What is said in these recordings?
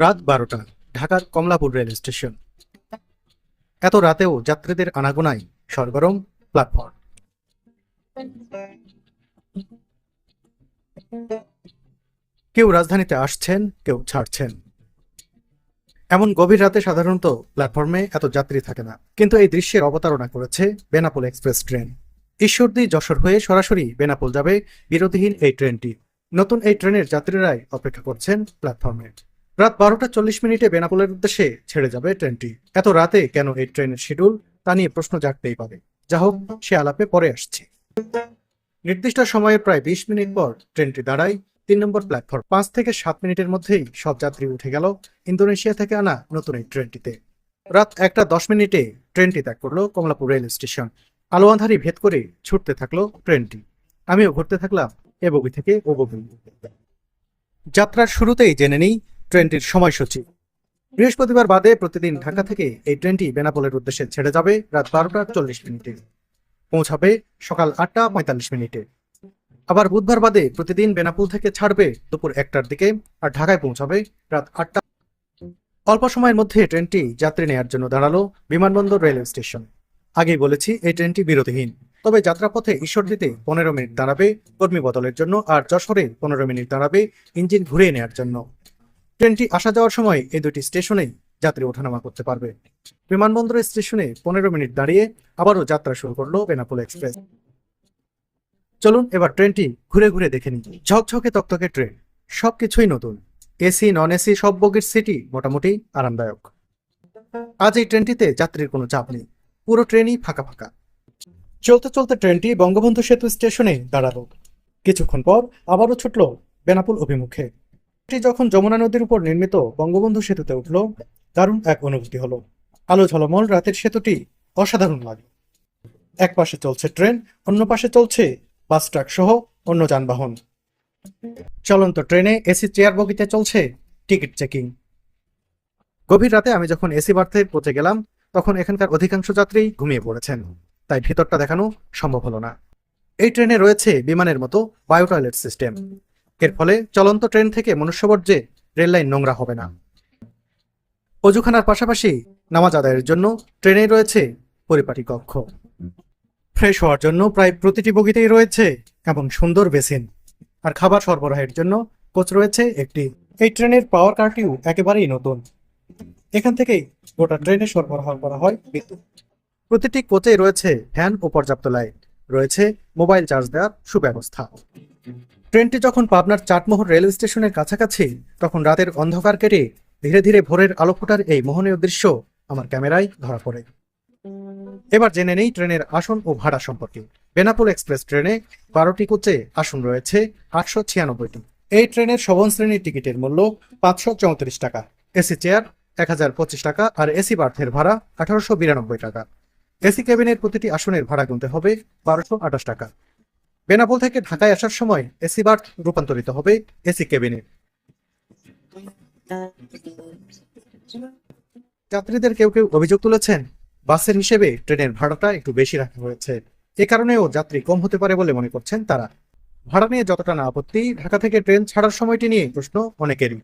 রাত 12টা, ঢাকার Kamalapur rail station. এত রাতেও যাত্রীদের আনাগোনায় সরগরম প্ল্যাটফর্ম। কেউ রাজধানীতে আসছেন, কেউ ছাড়ছেন। এমন গভীর রাতে সাধারণত প্ল্যাটফর্মে এত যাত্রী থাকে না, কিন্তু এই দৃশ্যের অবতারণা করেছে বেনাপোল এক্সপ্রেস ট্রেন। ঈশ্বরদী যশোর হয়ে সরাসরি বেনাপোল যাবে বিরতিহীন এই ট্রেনটি। নতুন এই ট্রেনের যাত্রীরাই অপেক্ষা করছেন প্ল্যাটফর্মে। রাত 12টা 40 মিনিটে বেনাপোলের উদ্দেশ্যে ছেড়ে যাবে ট্রেনটি। এত রাতে কেন এই ট্রেনের শিডিউল, তা নিয়ে প্রশ্ন জাগতেই পারে। যা হোক, সে আলাপে পরে আসছে। নির্দিষ্ট সময়ের প্রায় 20 মিনিট পর ট্রেনটি দাঁড়ায় 3 নম্বর প্ল্যাটফর্ম। 5 থেকে 7 মিনিটের মধ্যেই সব যাত্রী উঠে গেল ইন্দোনেশিয়া থেকে আনা নতুন এই ট্রেনটিতে। রাত 1টা 10 মিনিটে ট্রেনটি ত্যাগ করলো কমলাপুর রেল স্টেশন। আলো আঁধারি ভেদ করে ছুটতে থাকলো ট্রেনটি। আমিও ঘুরতে থাকলাম এ বগি থেকে ও বগি। যাত্রার শুরুতেই জেনে নিই ট্রেনটির সময়সূচি। বৃহস্পতিবার বাদে প্রতিদিন ঢাকা থেকে এই ট্রেনটি বেনাপোলের উদ্দেশ্যে ছেড়ে যাবে রাত 12টা 40 মিনিটে, পৌঁছাবে সকাল 8টা 45 মিনিটে। আবার বুধবার বাদে প্রতিদিন বেনাপোল থেকে ছাড়বে দুপুর 1টার দিকে, আর ঢাকায় পৌঁছাবে রাত 8টা। অল্প সময়ের মধ্যে ট্রেনটি যাত্রী নেয়ার জন্য দাঁড়ালো বিমানবন্দর রেলওয়ে স্টেশন। আগেই বলেছি এই ট্রেনটি বিরতিহীন, তবে যাত্রাপথে ঈশ্বরদীতে 15 মিনিট দাঁড়াবে কর্মী বদলের জন্য, আর যশোরে 15 মিনিট দাঁড়াবে ইঞ্জিন ঘুরিয়ে নেওয়ার জন্য। ট্রেনটি আসা যাওয়ার সময় এই দুটি স্টেশনেই যাত্রী ওঠানামা করতে পারবে। বিমানবন্দর স্টেশনে 15 মিনিট দাঁড়িয়ে আবারও যাত্রা শুরু করলো বেনাপোল এক্সপ্রেস। চলুন এবার ট্রেনটি ঘুরে ঘুরে দেখে নিই। ঝকঝকে তকতকে ট্রেন, সবকিছুই নতুন। এসি নন এসি সব বগির সিটই মোটামুটি আরামদায়ক। আজ এই ট্রেনটিতে যাত্রীর কোনো চাপ নেই, পুরো ট্রেনই ফাঁকা ফাঁকা। চলতে চলতে ট্রেনটি বঙ্গবন্ধু সেতু স্টেশনে দাঁড়ালো। কিছুক্ষণ পর আবারও ছুটল বেনাপোল অভিমুখে। যখন যমুনা নদীর উপর নির্মিত বঙ্গবন্ধু সেতুতে উঠল, দারুণ এক অনুভূতি হলো। আলো ঝলমল রাতের সেতুটি অসাধারণ লাগে। এক পাশে চলছে ট্রেন, অন্য পাশে চলছে বাস ট্রাক সহ অন্য যানবাহন। চলন্ত ট্রেনে এসি চেয়ার বগিতে চলছে টিকিট চেকিং। গভীর রাতে আমি যখন এসি বার্থে পৌঁছে গেলাম, তখন এখানকার অধিকাংশ যাত্রী ঘুমিয়ে পড়েছেন, তাই ভিতরটা দেখানো সম্ভব হলো না। এই ট্রেনে রয়েছে বিমানের মতো বায়ো টয়লেট সিস্টেম। এর ফলে চলন্ত ট্রেন থেকে মনুষ্যবর্জ্যে রেল লাইন নোংরা হবে না। অজুখানার পাশাপাশি নামাজ আদায়ের জন্য ট্রেনে রয়েছে পরিপাটি কক্ষ। ফ্রেশ হওয়ার জন্য প্রায় প্রতিটি বগিতেই রয়েছে এমন সুন্দর বেসিন, আর খাবার সরবরাহের জন্য কোচ রয়েছে একটি। এই ট্রেনের পাওয়ার কারটিও একেবারেই নতুন। এখান থেকেই গোটা ট্রেনে সরবরাহ করা হয় বিদ্যুৎ। প্রতিটি কোচে রয়েছে ফ্যান ও পর্যাপ্ত লাইট, রয়েছে মোবাইল চার্জ দেওয়ার সুব্যবস্থা। ট্রেনটি যখন পাবনার চাটমোহর রেল স্টেশনের কাছাকাছি, তখন রাতের অন্ধকার কেটে ধীরে ধীরে ভোরের আলো ফোটার এই মোহনীয় দৃশ্য আমার ক্যামেরায় ধরা পড়ে। এবার জেনে নেই ট্রেনের আসন ও ভাড়া সম্পর্কে। বেনাপোল এক্সপ্রেস ট্রেনে 12টি কোচে আসন রয়েছে 896টি। এই ট্রেনের শোভন শ্রেণীর টিকিটের মূল্য 534 টাকা, এসি চেয়ার 1025 টাকা, আর এসি বার্থের ভাড়া 1892 টাকা। এসি কেবিনের প্রতিটি আসনের ভাড়া গুনতে হবে 1228 টাকা। বেনাপোল থেকে ঢাকায় আসার সময় এসি বার্থ রূপান্তরিত হবে এসি কেবিনে। যাত্রীদের কেউ কেউ অভিযোগ তুলেছেন, বাসের হিসেবে ট্রেনের ভাড়াটা একটু বেশি রাখা হয়েছে। এ কারণেও যাত্রী কম হতে পারে বলে মনে করছেন তারা। ভাড়া নিয়ে যতটা না আপত্তি, ঢাকা থেকে ট্রেন ছাড়ার সময়টি নিয়ে প্রশ্ন অনেকেরই।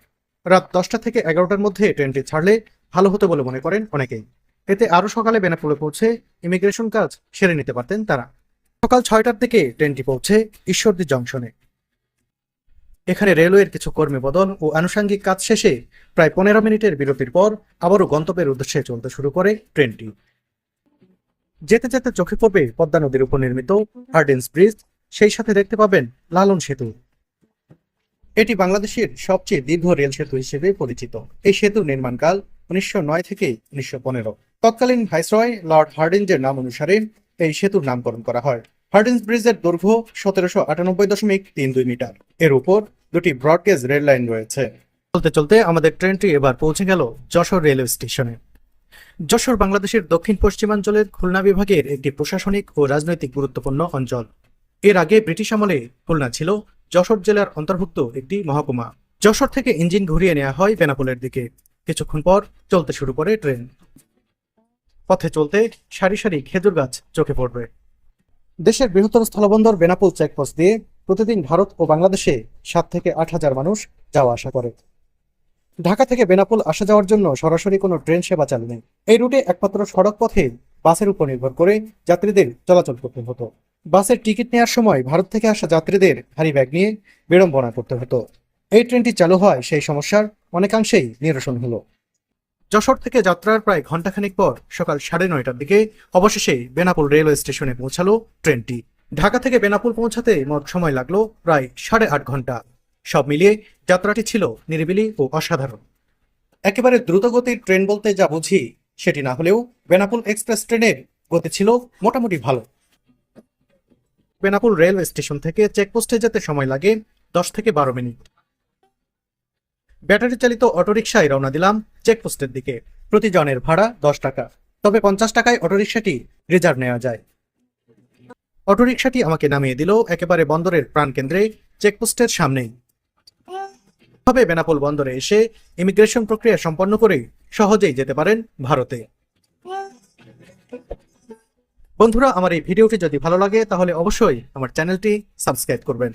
রাত 10টা থেকে 11টার মধ্যে ট্রেনটি ছাড়লে ভালো হতো বলে মনে করেন অনেকেই। এতে আরো সকালে বেনাপোলে পৌঁছে ইমিগ্রেশন কাজ সেরে নিতে পারতেন তারা। সকাল 6টার দিকে ট্রেনটি পৌঁছে ঈশ্বরদী জংশনে। এখানে রেলওয়ের কিছু কর্মী বদল ও আনুষঙ্গিক কাজ শেষে প্রায় 15 মিনিটের বিরতির পর আবারও গন্তব্যের উদ্দেশ্যে চলতে শুরু করে ট্রেনটি। যেতে যেতে চোখে পড়বে পদ্মা নদীর উপর নির্মিত হার্ডিন্স ব্রিজ, সেই সাথে দেখতে পাবেন লালন সেতু। এটি বাংলাদেশের সবচেয়ে দীর্ঘ রেল সেতু হিসেবে পরিচিত। এই সেতুর নির্মাণকাল 1909 থেকে 1915। তৎকালীন ভাইসরয় লর্ড হার্ডিঞ্জের নাম অনুসারে এই সেতুর নামকরণ করা হয়। হার্ডিন্স ব্রিজের দৈর্ঘ্য 1798.32 মিটার। এর উপর দুটি ব্রডগেজ রেল লাইন রয়েছে। চলতে চলতে আমাদের ট্রেনটি এবার পৌঁছে গেল যশোর রেলওয়ে স্টেশনে। যশোর বাংলাদেশের দক্ষিণ পশ্চিমাঞ্চলের খুলনা বিভাগের একটি প্রশাসনিক ও রাজনৈতিক গুরুত্বপূর্ণ অঞ্চল। এর আগে ব্রিটিশ আমলে খুলনা ছিল যশোর জেলার অন্তর্ভুক্ত একটি মহকুমা। যশোর থেকে ইঞ্জিন ঘুরিয়ে নেওয়া হয় বেনাপোলের দিকে। কিছুক্ষণ পর চলতে শুরু করে ট্রেন। পথে চলতে সারি সারি খেজুর গাছ চোখে পড়বে। দেশের বৃহত্তর স্থলবন্দর বেনাপোল চেকপোস্ট দিয়ে প্রতিদিন ভারত ও বাংলাদেশে 7 থেকে 8 হাজার মানুষ যাওয়া আসা করে। ঢাকা থেকে বেনাপোল আসা যাওয়ার জন্য সরাসরি কোনো ট্রেন সেবা চালু নেই। এই রুটে একমাত্র সড়ক পথে বাসের উপর নির্ভর করে যাত্রীদের চলাচল করতে হতো। বাসের টিকিট নেওয়ার সময় ভারত থেকে আসা যাত্রীদের ভারী ব্যাগ নিয়ে বিড়ম্বনা করতে হতো। এই ট্রেনটি চালু হয় সেই সমস্যার অনেকাংশেই নিরসন হলো। যশোর থেকে যাত্রার প্রায় ঘণ্টাখানিক পর সকাল 9:30টার দিকে অবশেষে বেনাপোল রেলওয়ে স্টেশনে পৌঁছালো ট্রেনটি। ঢাকা থেকে বেনাপোল পৌঁছাতে মোট সময় লাগলো প্রায় 8.5 ঘন্টা। সব মিলিয়ে যাত্রাটি ছিল নিরিবিলি ও অসাধারণ। একেবারে দ্রুতগতির ট্রেন বলতে যা বুঝি সেটি না হলেও বেনাপোল এক্সপ্রেস ট্রেনের গতি ছিল মোটামুটি ভালো। বেনাপোল রেলওয়ে স্টেশন থেকে চেকপোস্টে যেতে সময় লাগে 10 থেকে 12 মিনিট। ব্যাটারি চালিত অটোরিকশায় রওনা দিলাম চেকপোস্টের দিকে। প্রতি জনের ভাড়া 10 টাকা, তবে 50 টাকায় অটোরিকশাটি রিজার্ভ নেওয়া যায়। অটোরিকশাটি আমাকে নামিয়ে দিল একেবারে বন্দরের প্রাণকেন্দ্রে চেকপোস্টের সামনেই। তবে বেনাপোল বন্দরে এসে ইমিগ্রেশন প্রক্রিয়া সম্পন্ন করে সহজেই যেতে পারেন ভারতে। বন্ধুরা, আমার এই ভিডিওটি যদি ভালো লাগে তাহলে অবশ্যই আমার চ্যানেলটি সাবস্ক্রাইব করবেন।